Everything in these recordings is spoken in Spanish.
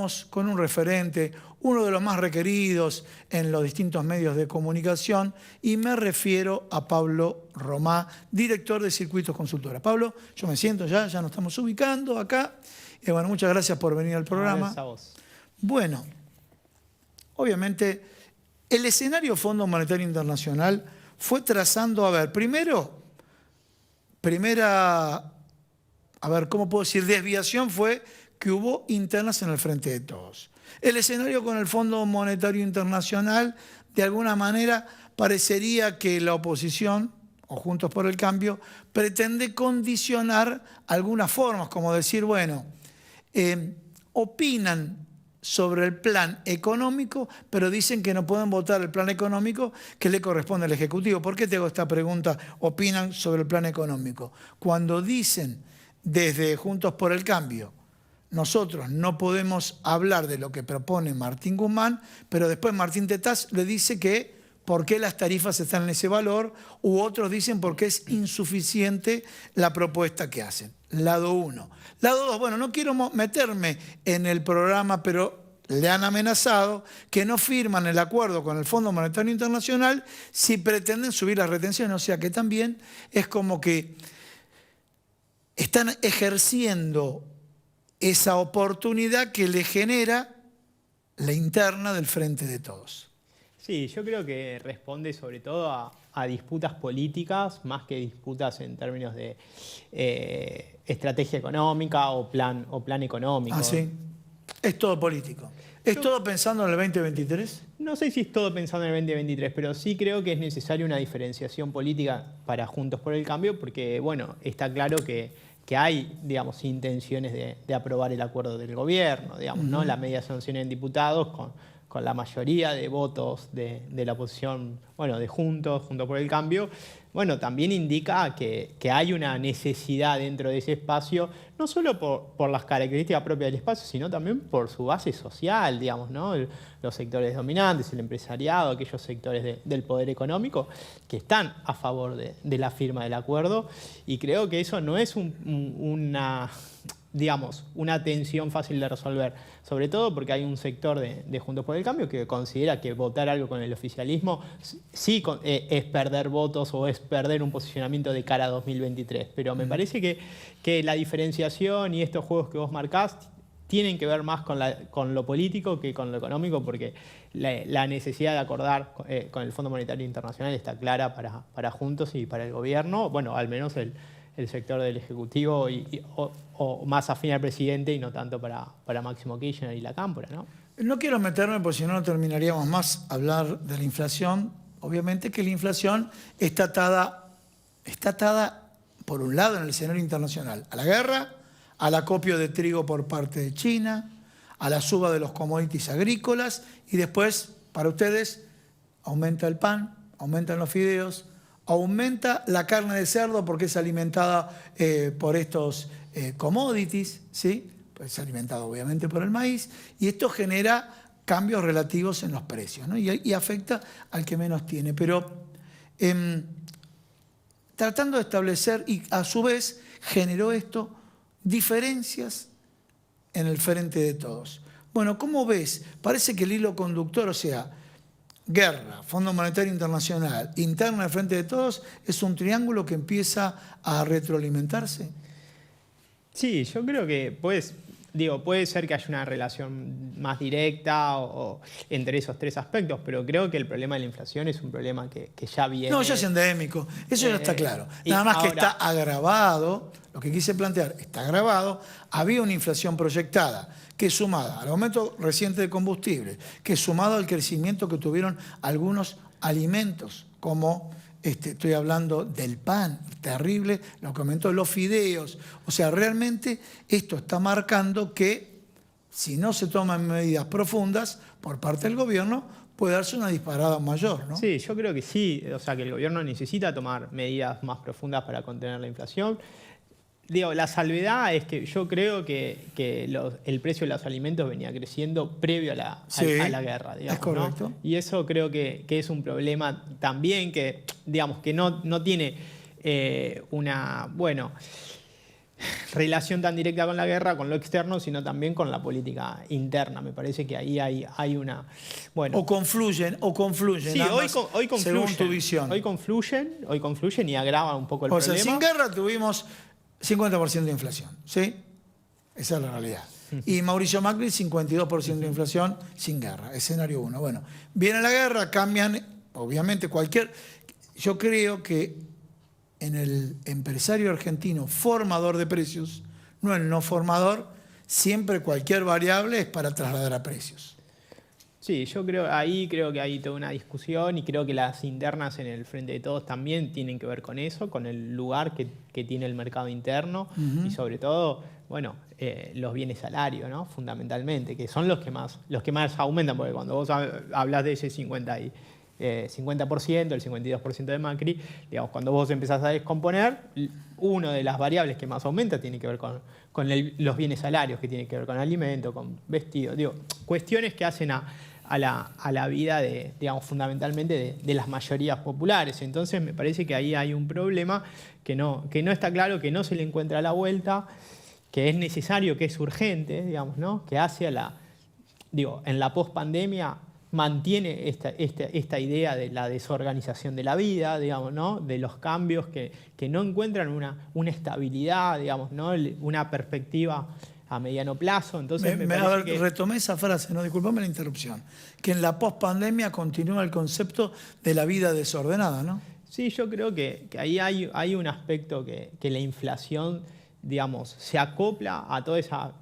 hablamos con un referente, uno de los más requeridos en los distintos medios de comunicación, y me refiero a Pablo Romá, director de Circuitos Consultora. Pablo, yo me siento ya nos estamos ubicando acá. Bueno, muchas gracias por venir al programa. Gracias a vos. Bueno, obviamente, el escenario Fondo Monetario Internacional fue trazando, a ver, ¿cómo puedo decir? Desviación fue que hubo internas en el Frente de Todos. El escenario con el Fondo Monetario Internacional, de alguna manera, parecería que la oposición, o Juntos por el Cambio, pretende condicionar algunas formas, como decir, bueno, opinan sobre el plan económico, pero dicen que no pueden votar el plan económico que le corresponde al Ejecutivo. ¿Por qué te hago esta pregunta? Opinan sobre el plan económico. Cuando dicen desde Juntos por el Cambio, nosotros no podemos hablar de lo que propone Martín Guzmán, pero después Martín Tetaz le dice que por qué las tarifas están en ese valor, u otros dicen porque es insuficiente la propuesta que hacen. Lado 1. Lado 2, bueno, no quiero meterme en el programa, pero le han amenazado que no firman el acuerdo con el Fondo Monetario Internacional si pretenden subir las retenciones. O sea que también es como que están ejerciendo esa oportunidad que le genera la interna del Frente de Todos. Sí, yo creo que responde sobre todo a disputas políticas, más que disputas en términos de estrategia económica o plan económico. Ah, sí. Es todo político. ¿Es todo pensando en el 2023? No sé si es todo pensando en el 2023, pero sí creo que es necesaria una diferenciación política para Juntos por el Cambio, porque, bueno, está claro que hay, digamos, intenciones de aprobar el acuerdo del gobierno, digamos, ¿no? La media sanción en diputados con la mayoría de votos de la oposición, bueno, de Juntos por el Cambio, bueno, también indica que hay una necesidad dentro de ese espacio, no solo por las características propias del espacio, sino también por su base social, digamos, ¿no? Los sectores dominantes, el empresariado, aquellos sectores del poder económico que están a favor de la firma del acuerdo, y creo que eso no es una tensión fácil de resolver, sobre todo porque hay un sector de Juntos por el Cambio que considera que votar algo con el oficialismo sí es perder votos o es perder un posicionamiento de cara a 2023. Pero me parece que la diferenciación y estos juegos que vos marcás tienen que ver más con lo político que con lo económico, porque la necesidad de acordar con el Fondo Monetario Internacional está clara para Juntos y para el gobierno, bueno, al menos el sector del Ejecutivo o más afín al presidente y no tanto para Máximo Kirchner y la Cámpora, ¿no? No quiero meterme porque si no terminaríamos más a hablar de la inflación. Obviamente que la inflación está atada por un lado en el escenario internacional a la guerra, al acopio de trigo por parte de China, a la suba de los commodities agrícolas y después, para ustedes, aumenta el pan, aumentan los fideos, aumenta la carne de cerdo porque es alimentada por estos commodities, ¿sí? Pues es alimentado obviamente por el maíz, y esto genera cambios relativos en los precios, ¿no? y afecta al que menos tiene. Pero tratando de establecer, y a su vez generó esto diferencias en el Frente de Todos. Bueno, ¿cómo ves? Parece que el hilo conductor, o sea, guerra, Fondo Monetario Internacional, interna del Frente de Todos, es un triángulo que empieza a retroalimentarse. Sí, yo creo que puede ser que haya una relación más directa o entre esos tres aspectos, pero creo que el problema de la inflación es un problema que ya viene. No, ya es endémico, eso ya está claro. Nada más que está agravado, lo que quise plantear, está agravado, había una inflación proyectada que sumada al aumento reciente de combustible, que sumado al crecimiento que tuvieron algunos alimentos, como estoy hablando del pan, terrible, lo que aumentó los fideos. O sea, realmente esto está marcando que si no se toman medidas profundas por parte del gobierno, puede darse una disparada mayor, ¿no? Sí, yo creo que sí, o sea, que el gobierno necesita tomar medidas más profundas para contener la inflación. La salvedad es que yo creo que el precio de los alimentos venía creciendo previo a la guerra, digamos, es correcto, ¿no? Y eso creo que es un problema también que, digamos, que no tiene una... Bueno, relación tan directa con la guerra, con lo externo, sino también con la política interna. Me parece que ahí hay una... Bueno, o confluyen sí, ambas, hoy confluyen. según tu visión. Hoy confluyen y agravan un poco el O sea, problema. sin guerra tuvimos 50% de inflación, ¿sí? Esa es la realidad. Y Mauricio Macri, 52% de inflación sin guerra, escenario 1. Bueno, viene la guerra, cambian, obviamente Yo creo que en el empresario argentino formador de precios, no el no formador, siempre cualquier variable es para trasladar a precios. Sí, yo creo que hay toda una discusión y creo que las internas en el Frente de Todos también tienen que ver con eso, con el lugar que tiene el mercado interno y sobre todo, bueno, los bienes salarios, ¿no? Fundamentalmente, que son los que más aumentan, porque cuando vos hablas de ese 50%, el 52% de Macri, digamos, cuando vos empezás a descomponer, una de las variables que más aumenta tiene que ver con los bienes salarios, que tiene que ver con alimentos, con vestidos, digo, cuestiones que hacen a la vida digamos, fundamentalmente de las mayorías populares. Entonces me parece que ahí hay un problema que no está claro, que no se le encuentra la vuelta, que es necesario, que es urgente, digamos, ¿no? Que hace en la pospandemia mantiene esta idea de la desorganización de la vida, digamos, ¿no? De los cambios que no encuentran una estabilidad, digamos, ¿no? Una perspectiva a mediano plazo. Entonces retomé esa frase, no, disculpame la interrupción, que en la pospandemia continúa el concepto de la vida desordenada, ¿no? Sí, yo creo que ahí hay un aspecto que la inflación, digamos, se acopla a toda esa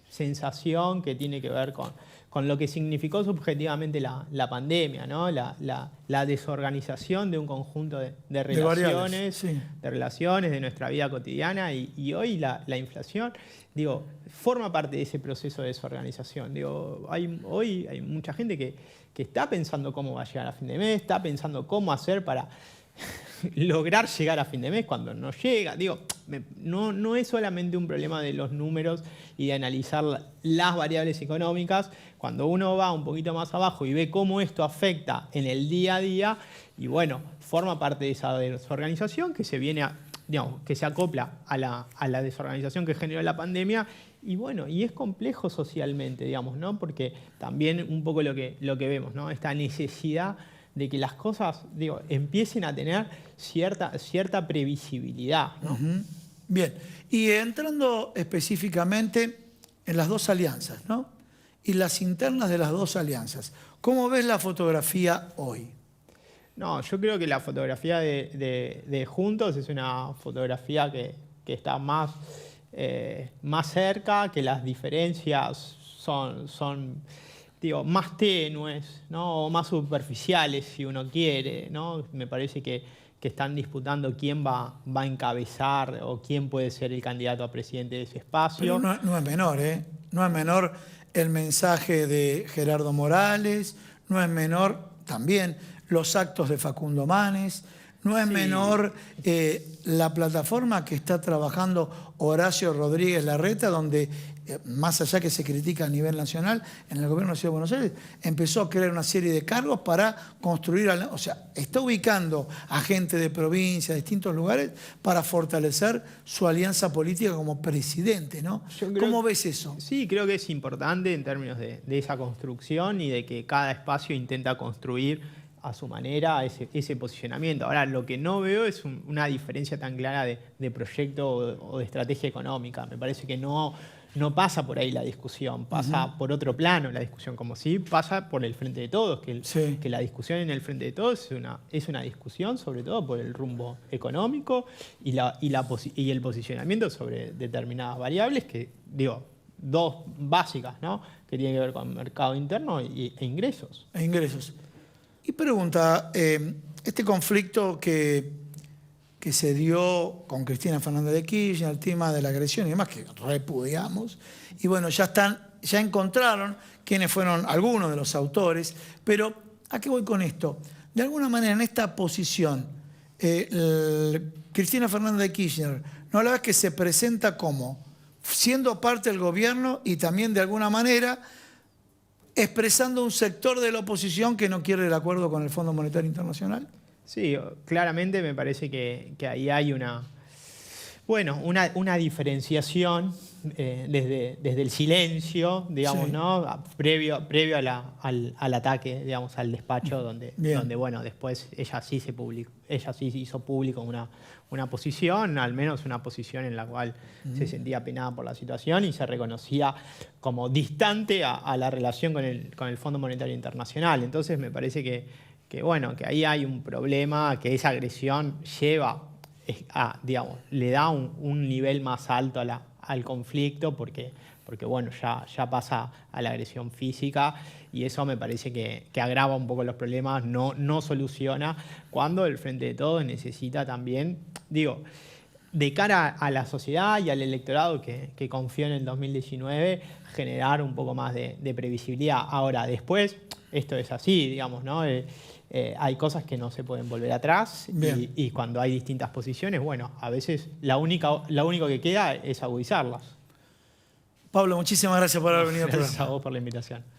sensación que tiene que ver con lo que significó subjetivamente la pandemia, ¿no? La desorganización de un conjunto de relaciones, de relaciones de nuestra vida cotidiana y hoy la inflación, digo, forma parte de ese proceso de desorganización. Digo, hoy hay mucha gente que está pensando cómo va a llegar a fin de mes, está pensando cómo hacer para lograr llegar a fin de mes cuando no llega. Digo, no es solamente un problema de los números y de analizar las variables económicas. Cuando uno va un poquito más abajo y ve cómo esto afecta en el día a día, y bueno, forma parte de esa desorganización que que se acopla a la desorganización que generó la pandemia. Y bueno, y es complejo socialmente, digamos, ¿no? Porque también un poco lo que vemos, ¿no? Esta necesidad de que las cosas, empiecen a tener cierta previsibilidad, ¿no? Bien, y entrando específicamente en las dos alianzas, ¿no? Y las internas de las dos alianzas, ¿cómo ves la fotografía hoy? No, yo creo que la fotografía de Juntos es una fotografía que está más cerca, que las diferencias son más tenues, ¿no? O más superficiales, si uno quiere, ¿no? Me parece que están disputando quién va a encabezar o quién puede ser el candidato a presidente de ese espacio. Pero no es menor, ¿eh? No es menor el mensaje de Gerardo Morales, no es menor también los actos de Facundo Manes, no es menor la plataforma que está trabajando Horacio Rodríguez Larreta, donde más allá que se critica a nivel nacional, en el gobierno de la Ciudad de Buenos Aires, empezó a crear una serie de cargos para construir, o sea, está ubicando a gente de provincia, de distintos lugares, para fortalecer su alianza política como presidente, ¿no? ¿Cómo ves eso? Sí, creo que es importante en términos de esa construcción y de que cada espacio intenta construir a su manera ese posicionamiento. Ahora, lo que no veo es una diferencia tan clara de proyecto o de estrategia económica. Me parece que no pasa por ahí la discusión, pasa por otro plano la discusión, como si pasa por el Frente de Todos, que la discusión en el Frente de Todos es una discusión sobre todo por el rumbo económico y el posicionamiento sobre determinadas variables que, dos básicas, ¿no? Que tienen que ver con mercado interno e ingresos. Y pregunta, este conflicto que se dio con Cristina Fernández de Kirchner, el tema de la agresión y demás, que repudiamos, y bueno, ya encontraron quiénes fueron algunos de los autores, pero ¿a qué voy con esto? De alguna manera, en esta posición, Cristina Fernández de Kirchner, ¿no la ves que se presenta como siendo parte del gobierno y también de alguna manera expresando un sector de la oposición que no quiere el acuerdo con el Fondo Monetario Internacional? Sí, claramente me parece que ahí hay Bueno, una diferenciación desde el silencio, digamos, Sí. ¿no? Previo al ataque, digamos, al despacho, donde bueno, después ella sí hizo público una posición, al menos una posición en la cual se sentía penada por la situación y se reconocía como distante a la relación con el Fondo Monetario Internacional. Entonces me parece que ahí hay un problema, que esa agresión digamos, le da un nivel más alto al conflicto porque bueno, ya pasa a la agresión física y eso me parece que agrava un poco los problemas, no soluciona, cuando el Frente de Todos necesita también, digo, de cara a la sociedad y al electorado que confió en el 2019, generar un poco más de previsibilidad. Ahora, después, esto es así, digamos, ¿no? Hay cosas que no se pueden volver atrás y cuando hay distintas posiciones, bueno, a veces lo único que queda es agudizarlas. Pablo, muchísimas gracias por haber venido al Gracias programa. a vos por la invitación.